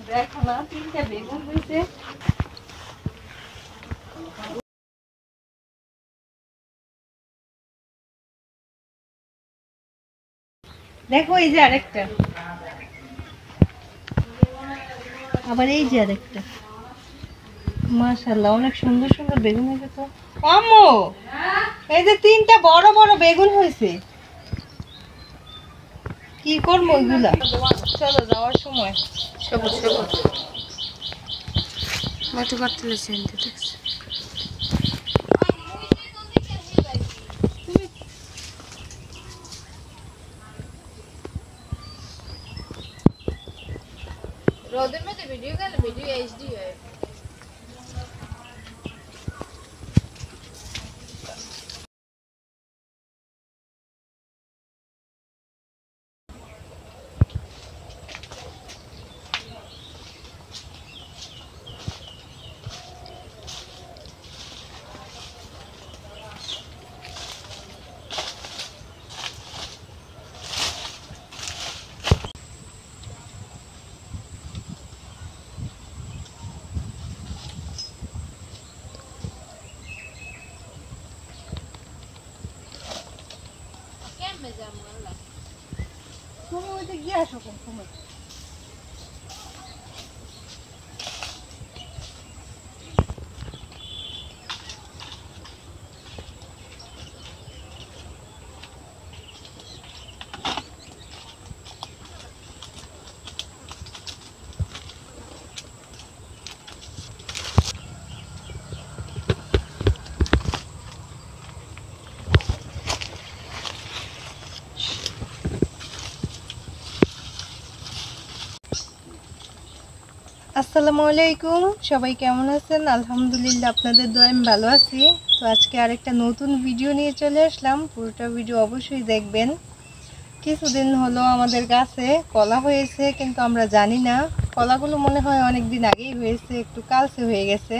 দেখো না, 3টা বেগুন হয়েছে। দেখো এই যে আরেকটা, আবার এই যে আরেকটা। মাশাআল্লাহ, অনেক সুন্দর সুন্দর বেগুন হয়েছে তো। আম্মু, এই যে 3টা বড় বড় বেগুন হয়েছে, কি করবো ওইগুলা? চলো যাওয়ার সময়। সবুজ সবুজ মাটি কাটতে লেছে দেখছি। रोदे में तो वीडियो का वीडियो एचडी है। क्या मजा मारला তুমি ওইটা গিয়ে আসো কোন সময়। আসসালামু আলাইকুম, সবাই কেমন আছেন? আলহামদুলিল্লাহ, আপনাদের দোয়ায় আমি ভালো আছি। তো আজকে আরেকটা নতুন ভিডিও নিয়ে চলে আসলাম। পুরোটা ভিডিও অবশ্যই দেখবেন। কিছুদিন হলো আমাদের গাছে কলা হয়েছে, কিন্তু আমরা জানি না কলাগুলো মনে হয় অনেক দিন আগেই হয়েছে, একটু কালচে হয়ে গেছে।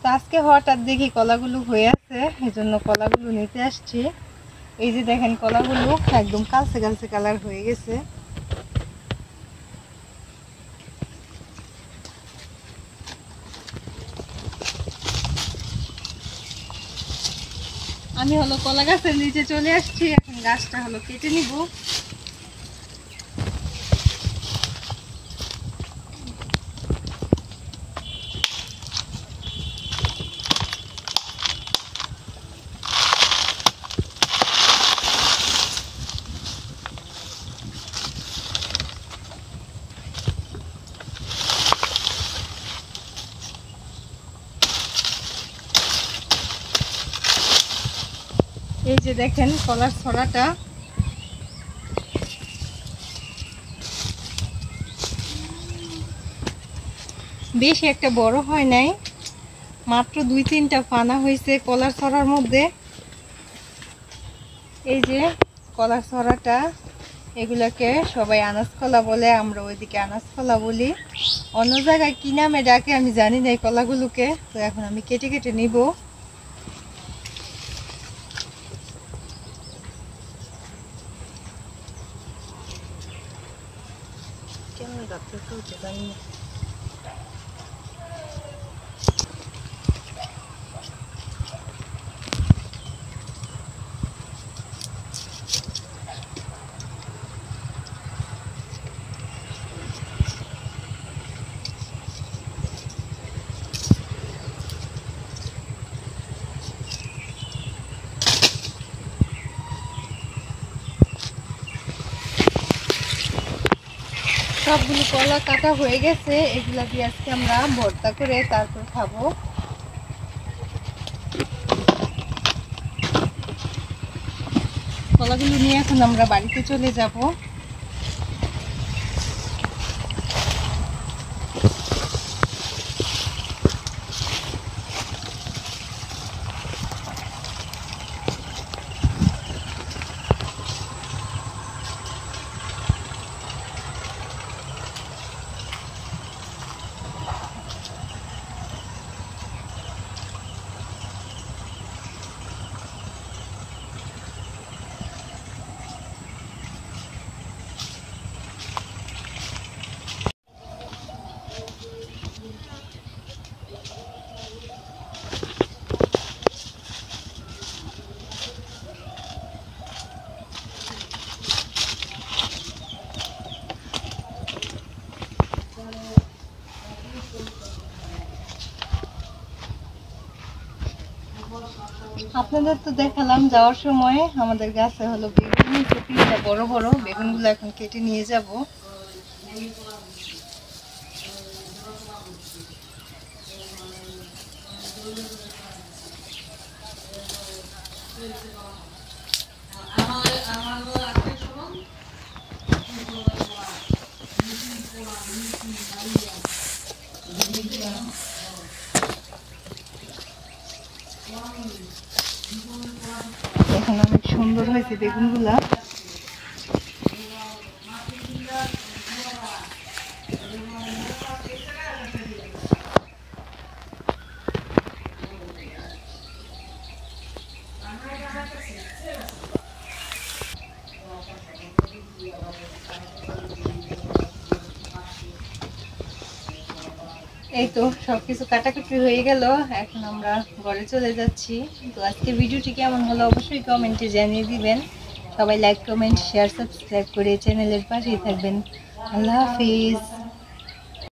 তো আজকে হঠাৎ দেখি কলাগুলো হয়ে আছে, এই জন্য কলাগুলো নিতে আসছি। এই যে দেখেন, কলাগুলো একদম কালচে কালচে কালার হয়ে গেছে। আমি হলো কলা গাছের নিচে চলে আসছি, এখন গাছটা হলো কেটে নিব। এই যে দেখেন কলার ছড়াটা, বেশি একটা বড় হয় নাই, মাত্র 2-3টা পানা হয়েছে কলার ছড়ার মধ্যে। এই যে কলার ছড়াটা, এগুলাকে সবাই আনাজ কলা বলে, আমরা ওইদিকে আনাজ কলা বলি। অন্য জায়গায় কি নামে ডাকে আমি জানি না এই কলাগুলোকে। তো এখন আমি কেটে কেটে নিব। কেমন ডাক্তার তো জানি না। সবগুলো কলা কাটা হয়ে গেছে, এগুলা দিয়ে আজকে আমরা ভর্তা করে তারপর খাবো। কলাগুলো নিয়ে এখন আমরা বাড়িতে চলে যাব। আপনাদের তো দেখালাম যাওয়ার সময় আমাদের গাছে হলো বেগুন হয়েছে 3টা বড় বড় বেগুনগুলো এখন কেটে নিয়ে যাব। এখন অনেক সুন্দর হয়েছে বেগুনগুলা। এই তো সবকিছু কাটাকুটি হয়ে গেল, এখন আমরা ঘরে চলে যাচ্ছি। তো আজকে ভিডিওটি কেমন হলো অবশ্যই কমেন্টে জানিয়ে দিবেন। সবাই লাইক কমেন্ট শেয়ার সাবস্ক্রাইব করে চ্যানেলের পাশেই থাকবেন। আল্লাহ হাফিজ।